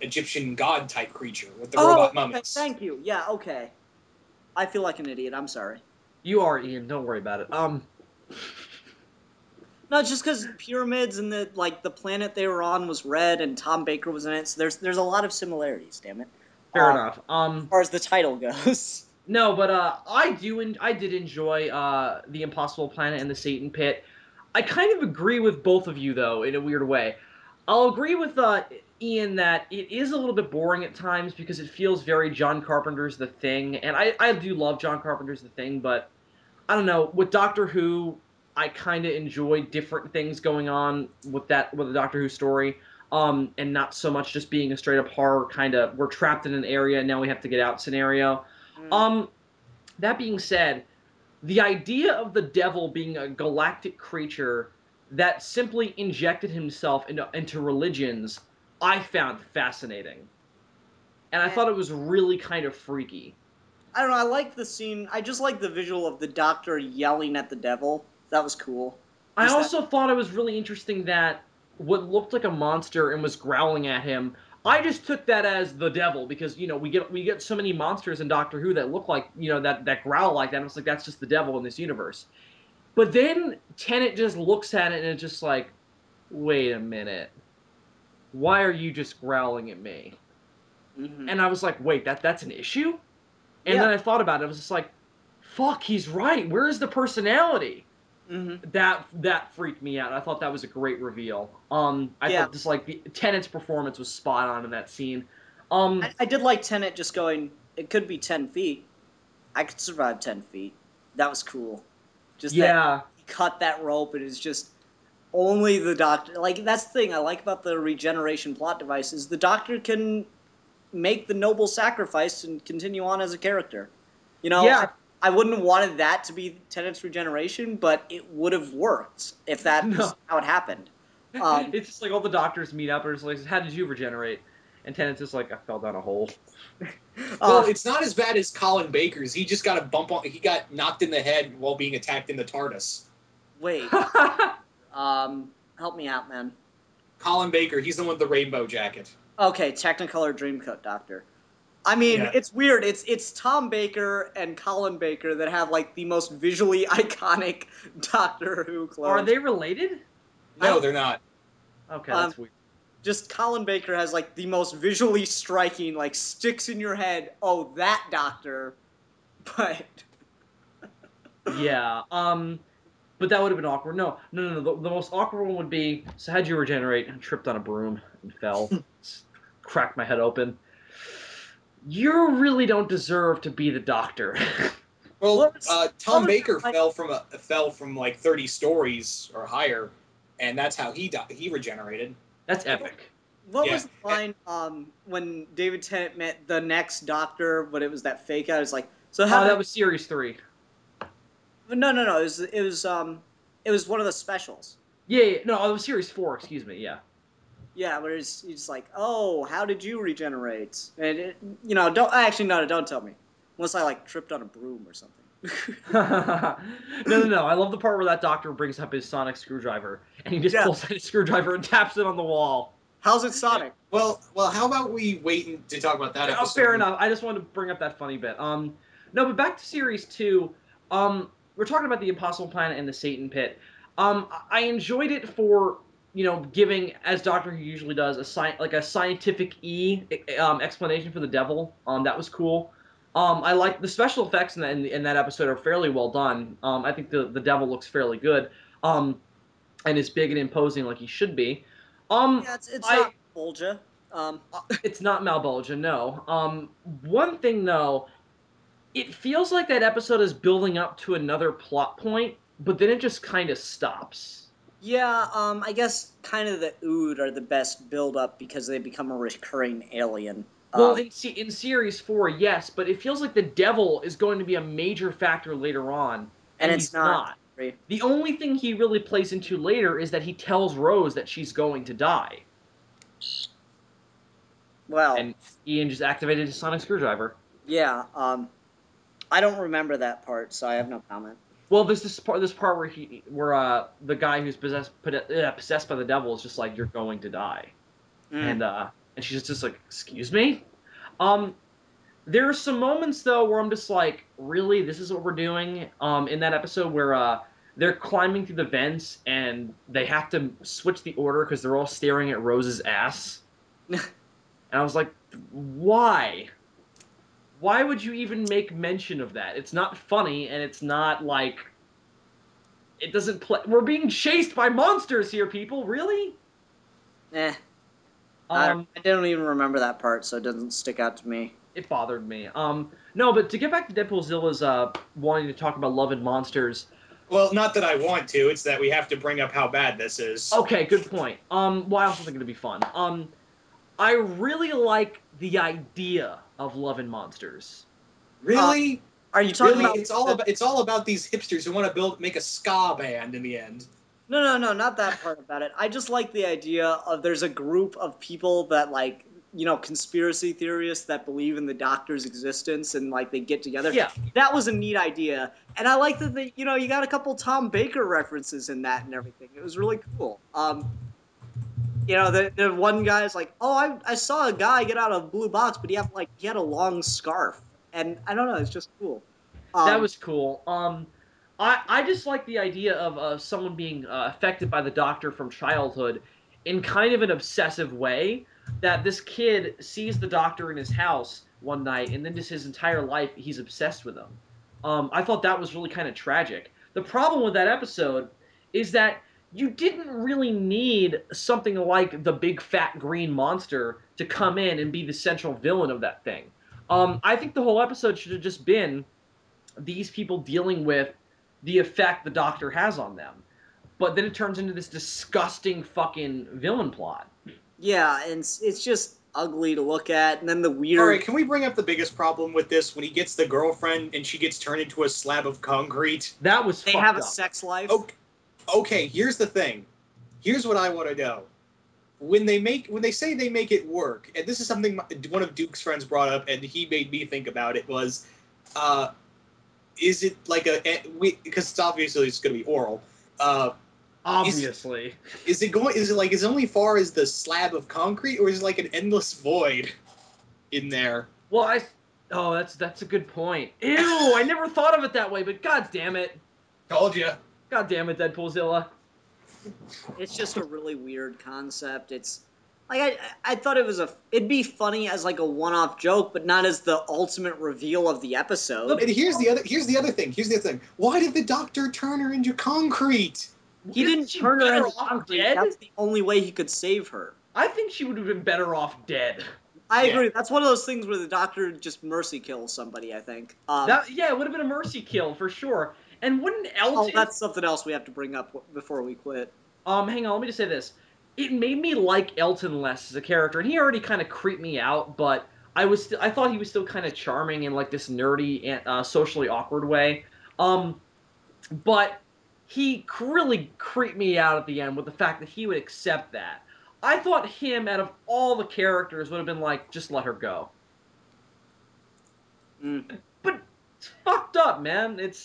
S3: Egyptian god type creature with the robot mummies.
S2: Okay, thank you. Yeah, okay. I feel like an idiot. I'm sorry.
S1: You are, Ian. Don't worry about it.
S2: No, it's just because pyramids and the planet they were on was red and Tom Baker was in it. So there's a lot of similarities. Damn it.
S1: Fair enough.
S2: As far as the title goes.
S1: No, but I did enjoy the Impossible Planet and the Satan Pit. I kind of agree with both of you though, in a weird way. I'll agree with Ian that it is a little bit boring at times because it feels very John Carpenter's The Thing, and I do love John Carpenter's The Thing, but I don't know, with Doctor Who, I kind of enjoy different things going on with the Doctor Who story. And not so much just being a straight up horror kind of we're trapped in an area and now we have to get out scenario. That being said, the idea of the devil being a galactic creature that simply injected himself into religions, I found fascinating. And I thought it was really kind of freaky.
S2: I don't know. I like the scene. I just like the visual of the Doctor yelling at the devil. That was cool.
S1: I also thought it was really interesting that what looked like a monster and was growling at him, I just took that as the devil because we get so many monsters in Doctor Who that look like that growl like that. And it's like that's just the devil in this universe. But then Tennant just looks at it and it's just like, wait a minute, why are you just growling at me?
S2: Mm-hmm.
S1: And I was like, wait, that's an issue? And then I thought about it. I was just like, fuck, he's right. Where is the personality?
S2: Mm-hmm.
S1: That freaked me out. I thought that was a great reveal. I thought just like the Tennant's performance was spot on in that scene.
S2: I did like Tennant just going, it could be 10 feet. I could survive 10 feet. That was cool. Just that he cut that rope and it's just only the Doctor. Like, that's the thing I like about the regeneration plot device is the Doctor can make the noble sacrifice and continue on as a character. I wouldn't have wanted that to be Tennant's regeneration, but it would have worked if that's how it happened.
S1: It's just like all the doctors meet up and it's like, how did you regenerate? And Tennant's just like, I fell down a hole.
S3: Well, it's not as bad as Colin Baker's. He just got a bump on. He got knocked in the head while being attacked in the TARDIS.
S2: Wait. Help me out, man.
S3: Colin Baker. He's the one with the rainbow jacket.
S2: Okay, Technicolor Dreamcoat Doctor. I mean, it's weird. It's Tom Baker and Colin Baker that have like the most visually iconic Doctor Who clothes.
S1: Are they related?
S3: No, they're not.
S1: Okay, that's weird.
S2: Just Colin Baker has like the most visually striking, like sticks in your head. Oh, that Doctor. But
S1: yeah, but that would have been awkward. No. The most awkward one would be, so how'd you regenerate? I tripped on a broom and fell. Cracked my head open. You really don't deserve to be the Doctor.
S3: Well, Tom
S2: was
S3: Baker
S2: like-
S3: fell from like 30 stories or higher, and that's how he died. He regenerated.
S1: That's epic.
S2: What
S3: Yeah.
S2: was the line when David Tennant met the next Doctor, but it was that fake guy? It was like, so how?
S1: That was series 3.
S2: No. It was one of the specials.
S1: Yeah, no, it was series 4. Excuse me. Yeah.
S2: Yeah, where he's like, oh, how did you regenerate? And don't tell me, unless I like tripped on a broom or something.
S1: No. I love the part where that doctor brings up his sonic screwdriver, and he just pulls out his screwdriver and taps it on the wall.
S2: How's it Sonic?
S3: Well, how about we wait to talk about that episode?
S1: Fair enough. I just wanted to bring up that funny bit. No, but back to series 2. We're talking about the Impossible Planet and the Satan Pit. I enjoyed it for giving, as Doctor Who usually does, a scientific explanation for the devil. That was cool. I like the special effects in that episode are fairly well done. I think the devil looks fairly good. And is big and imposing like he should be.
S2: Yeah, it's not Bolgia.
S1: It's not Malbolgia, no. One thing though, it feels like that episode is building up to another plot point, but then it just kind of stops.
S2: Yeah, I guess kind of the Ood are the best build-up because they become a recurring alien.
S1: Well, in series 4, yes, but it feels like the devil is going to be a major factor later on, and
S2: it's
S1: he's not. The only thing he really plays into later is that he tells Rose that she's going to die.
S2: Well,
S1: and Ian just activated his sonic screwdriver.
S2: Yeah, I don't remember that part, so I have no comment.
S1: Well, there's this part where the guy who's possessed by the devil is just like, you're going to die, and she's just like, excuse me. There are some moments though where I'm just like, really, this is what we're doing. In that episode where they're climbing through the vents and they have to switch the order because they're all staring at Rose's ass. And I was like, why? Why would you even make mention of that? It's not funny, and it's not like... It doesn't play... We're being chased by monsters here, people! Really?
S2: I don't even remember that part, so it doesn't stick out to me.
S1: It bothered me. No, but to get back to Deadpoolzilla's wanting to talk about Love and Monsters...
S3: Well, not that I want to, it's that we have to bring up how bad this is.
S1: Okay, good point. Well, I also think it'd be fun. I really like the idea of Love and Monsters.
S3: Really?
S2: Are you talking about?
S3: It's all about these hipsters who want to make a ska band in the end.
S2: No, not that part about it. I just like the idea of there's a group of people that conspiracy theorists that believe in the Doctor's existence and they get together.
S1: Yeah,
S2: that was a neat idea, and I like that you got a couple Tom Baker references in that and everything. It was really cool. The one guy's like, oh, I saw a guy get out of a blue box, but he had a long scarf, and I don't know, it's just cool.
S1: That was cool. I just like the idea of someone being affected by the Doctor from childhood in kind of an obsessive way, that this kid sees the Doctor in his house one night, and then just his entire life he's obsessed with him. I thought that was really kind of tragic. The problem with that episode is that you didn't really need something like the big fat green monster to come in and be the central villain of that thing. I think the whole episode should have just been these people dealing with the effect the Doctor has on them. But then it turns into this disgusting fucking villain plot.
S2: Yeah, and it's just ugly to look at, and then the weird...
S3: Alright, can we bring up the biggest problem with this? When he gets the girlfriend and she gets turned into a slab of concrete?
S1: That was fucked up.
S2: They have a sex life?
S3: Okay, here's the thing. Here's what I want to know. When they say they make it work, and this is something one of Duke's friends brought up, and he made me think about it, was, is it like because it's obviously it's going to be oral.
S1: Obviously.
S3: Is it only far as the slab of concrete, or is it like an endless void in there?
S1: Well, that's a good point. Ew, I never thought of it that way, but god damn it.
S3: Told you.
S1: God damn it, Deadpoolzilla.
S2: It's just a really weird concept. It's like I thought it'd be funny as a one-off joke, but not as the ultimate reveal of the episode.
S3: Look, and here's the other thing. Why did the Doctor turn her into concrete?
S2: He didn't turn her into concrete. That's the only way he could save her.
S1: I think she would have been better off dead.
S2: I
S3: Yeah.
S2: agree. That's one of those things where the Doctor just mercy kills somebody, I think.
S1: It would have been a mercy kill for sure. And wouldn't
S2: Oh,
S1: Elton?
S2: that's something else we have to bring up before we quit.
S1: Hang on, let me just say this. It made me like Elton less as a character, and he already kind of creeped me out, but I thought he was still kind of charming in like this nerdy and socially awkward way. But he really creeped me out at the end with the fact that he would accept that. I thought him, out of all the characters, would have been like, just let her go.
S2: Mm.
S1: But it's fucked up, man. It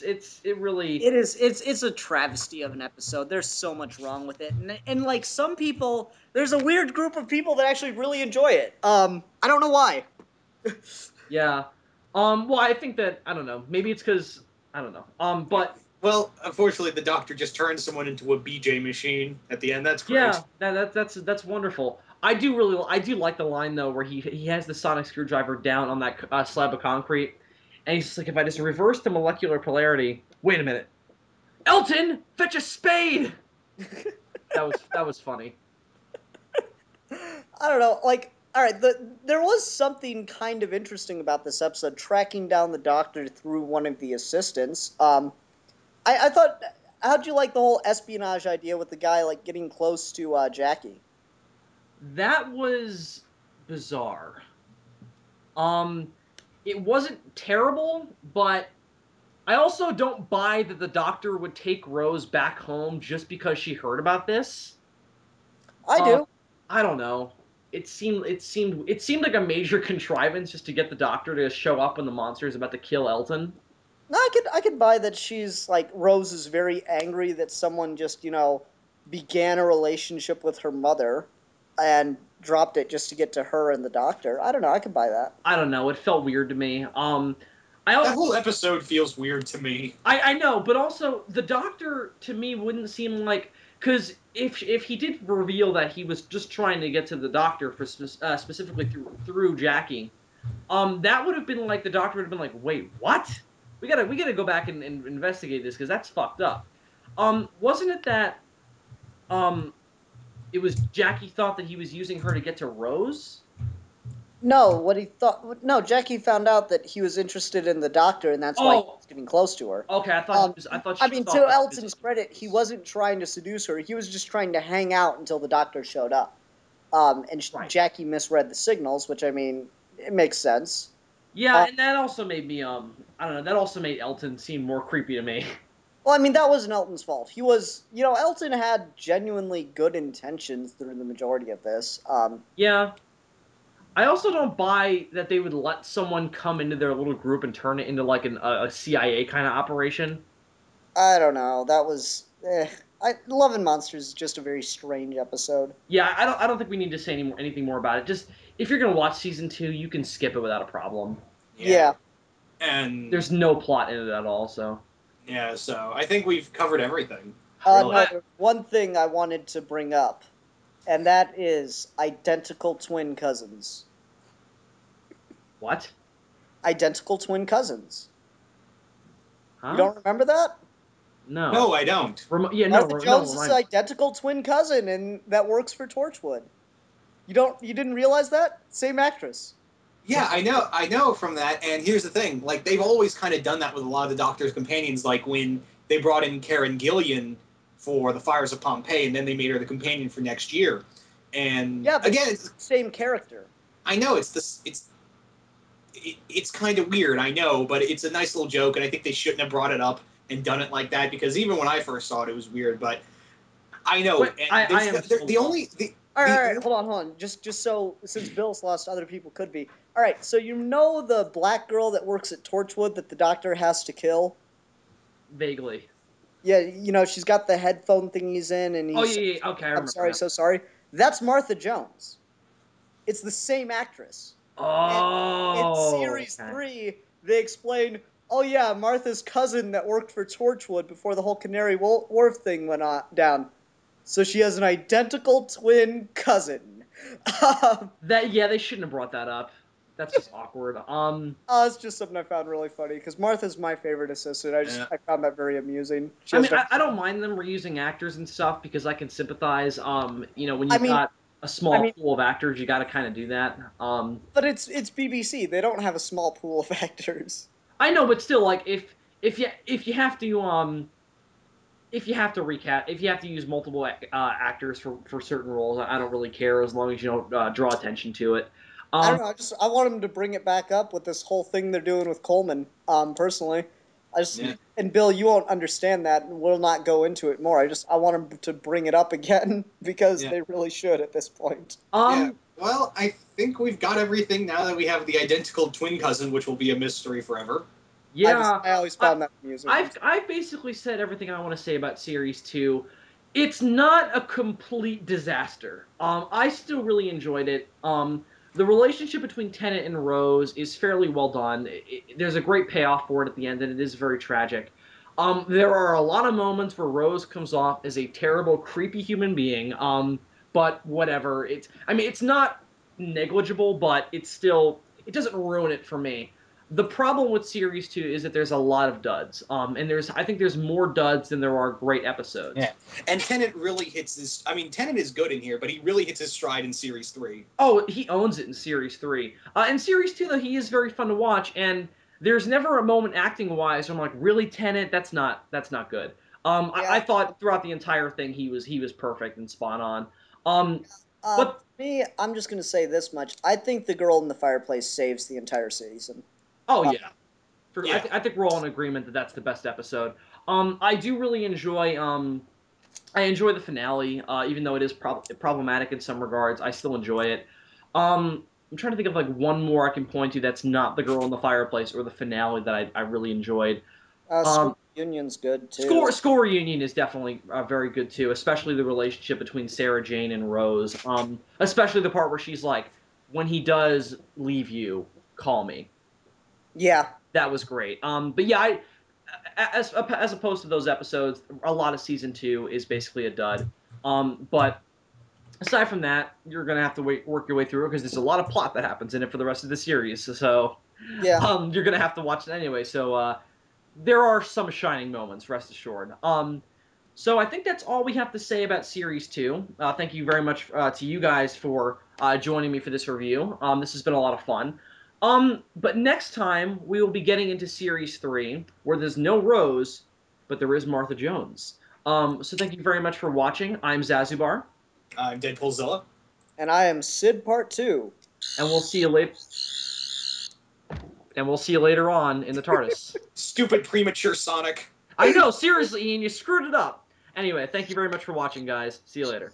S1: really.
S2: It is. It's a travesty of an episode. There's so much wrong with it, and like some people, there's a weird group of people that actually really enjoy it. I don't know why.
S1: Yeah. Well, I think that I don't know. Maybe it's because I don't know. But
S3: Well, unfortunately, the Doctor just turns someone into a BJ machine at the end. That's great.
S1: yeah, that's wonderful. I do like the line though where he has the sonic screwdriver down on that slab of concrete, and he's just like, if I just reverse the molecular polarity. Wait a minute, Elton, fetch a spade. That was funny.
S2: I don't know. Like, all right, there was something kind of interesting about this episode, tracking down the Doctor through one of the assistants. I thought, how'd you like the whole espionage idea with the guy like getting close to Jackie?
S1: That was bizarre. Um, it wasn't terrible, but I also don't buy that the Doctor would take Rose back home just because she heard about this.
S2: I
S1: Um,
S2: do.
S1: I don't know. It seemed like a major contrivance just to get the Doctor to show up when the monster is about to kill Elton.
S2: No, I could buy that she's like Rose is very angry that someone just began a relationship with her mother and dropped it just to get to her and the Doctor. I don't know. I could buy that.
S1: I don't know. It felt weird to me.
S3: That whole episode feels weird to me.
S1: I know, but also the Doctor to me wouldn't seem like, because if he did reveal that he was just trying to get to the Doctor for specifically through Jackie, that would have been like the Doctor would have been like, wait, what? We gotta go back and investigate this because that's fucked up. Wasn't it that um it was Jackie thought that he was using her to get to Rose?
S2: No, what he thought. No, Jackie found out that he was interested in the Doctor, and that's why he
S1: Oh,
S2: was getting close to her.
S1: okay. I thought
S2: I
S1: she
S2: mean,
S1: thought
S2: to
S1: that he was
S2: Elton's
S1: just.
S2: credit, he wasn't trying to seduce her. He was just trying to hang out until the Doctor showed up. And
S1: Right.
S2: Jackie misread the signals, which I mean, it makes sense.
S1: Yeah,
S2: Uh,
S1: and that also made me I don't know, that also made Elton seem more creepy to me.
S2: well, I mean, that wasn't Elton's fault. He was, Elton had genuinely good intentions through the majority of this.
S1: Yeah. I also don't buy that they would let someone come into their little group and turn it into like a CIA kind of operation.
S2: I don't know. That was, Love and Monsters is just a very strange episode.
S1: Yeah, I don't think we need to say anything more about it. Just if you're gonna watch season 2, you can skip it without a problem.
S2: Yeah.
S3: And
S1: There's no plot in it at all, so
S3: yeah, so I think we've covered everything.
S1: really.
S2: No, there's one thing I wanted to bring up, and that is identical twin cousins.
S1: What?
S2: Identical twin cousins.
S1: Huh?
S2: You don't remember that?
S1: No.
S3: No, I don't.
S1: Yeah,
S2: Martha
S1: no,
S2: Jones is
S1: remind
S2: an
S1: me.
S2: identical twin cousin, and that works for Torchwood. You didn't realize that? Same actress.
S3: Yeah, I know from that. And here's the thing: like they've always kind of done that with a lot of the Doctor's companions. Like when they brought in Karen Gillian for the Fires of Pompeii, and then they made her the companion for next year. And
S2: Yeah, but
S3: again,
S2: it's the same character.
S3: I know it's kind of weird. I know, but it's a nice little joke, and I think they shouldn't have brought it up and done it like that because even when I first saw it, it was weird. But I know,
S1: Wait,
S3: and
S1: I am
S3: the only the,
S2: All right,
S3: the
S2: all right, hold on. Just so since Bill's lost, other people could be. All right, so you know the black girl that works at Torchwood that the Doctor has to kill.
S1: Vaguely.
S2: Yeah, she's got the headphone thingies in, and
S1: Oh
S2: he's.
S1: yeah, yeah. Okay, I
S2: I'm
S1: remember
S2: sorry,
S1: now.
S2: so sorry. That's Martha Jones. It's the same actress. And in
S1: Oh,
S2: series
S1: okay.
S2: 3, they explain, oh yeah, Martha's cousin that worked for Torchwood before the whole Canary Wharf thing went down. So she has an identical twin cousin.
S1: They shouldn't have brought that up. That's just awkward.
S2: It's just something I found really funny because Martha's my favorite assistant. I found that very amusing. She
S1: I
S2: has
S1: mean, I don't mind them reusing actors and stuff because I can sympathize. When
S2: I
S1: you've
S2: mean,
S1: got a small pool of actors. You got to kind of do that.
S2: But it's BBC. They don't have a small pool of actors.
S1: I know, but still, like if you have to if you have to recast, if you have to use multiple actors for certain roles, I don't really care as long as you don't draw attention to it.
S2: I don't know. I want them to bring it back up with this whole thing they're doing with Coleman. Personally,
S3: Yeah.
S2: and Bill, you won't understand that, and we'll not go into it more. I want them to bring it up again because
S3: Yeah.
S2: they really should at this point.
S3: Yeah. Well, I think we've got everything now that we have the identical twin cousin, which will be a mystery forever.
S1: Yeah,
S2: I always found that amusing.
S1: I've basically said everything I want to say about Series 2. It's not a complete disaster. I still really enjoyed it. The relationship between Tennant and Rose is fairly well done. There's a great payoff for it at the end, and it is very tragic. There are a lot of moments where Rose comes off as a terrible, creepy human being. But whatever. I mean, it's not negligible, but it doesn't ruin it for me. The problem with Series 2 is that there's a lot of duds. And I think there's more duds than there are great episodes.
S3: Yeah. And Tennant really hits his. I mean, Tennant is good in here, but he really hits his stride in Series 3.
S1: Oh, he owns it in Series 3. In Series 2, though, he is very fun to watch, and there's never a moment acting-wise where I'm like, really, Tennant? That's not good. I thought throughout the entire thing he was perfect and spot on. But
S2: me, I'm just going to say this much. I think the girl in the fireplace saves the entire season.
S1: Oh, yeah. I think we're all in agreement that that's the best episode. I do really enjoy I enjoy the finale, even though it is problematic in some regards. I still enjoy it. I'm trying to think of like one more I can point to that's not the girl in the fireplace or the finale that I really enjoyed.
S2: School Reunion's good too.
S1: School Reunion is definitely very good too, especially the relationship between Sarah Jane and Rose. Especially the part where she's like, "When he does leave you, call me."
S2: Yeah.
S1: That was great. But yeah, as opposed to those episodes, a lot of season 2 is basically a dud. But aside from that, you're gonna have to work your way through it because there's a lot of plot that happens in it for the rest of the series. So you're gonna have to watch it anyway. So there are some shining moments, rest assured. So I think that's all we have to say about Series 2. Thank you very much to you guys for joining me for this review. This has been a lot of fun. But next time, we will be getting into Series 3, where there's no Rose, but there is Martha Jones. So thank you very much for watching. I'm Zazubaar.
S3: I'm Deadpoolzilla.
S2: And I am SYDPART2.
S1: And we'll see you later. And we'll see you later on in the TARDIS.
S3: Stupid premature Sonic.
S1: I know, seriously, Ian, you screwed it up. Anyway, thank you very much for watching, guys. See you later.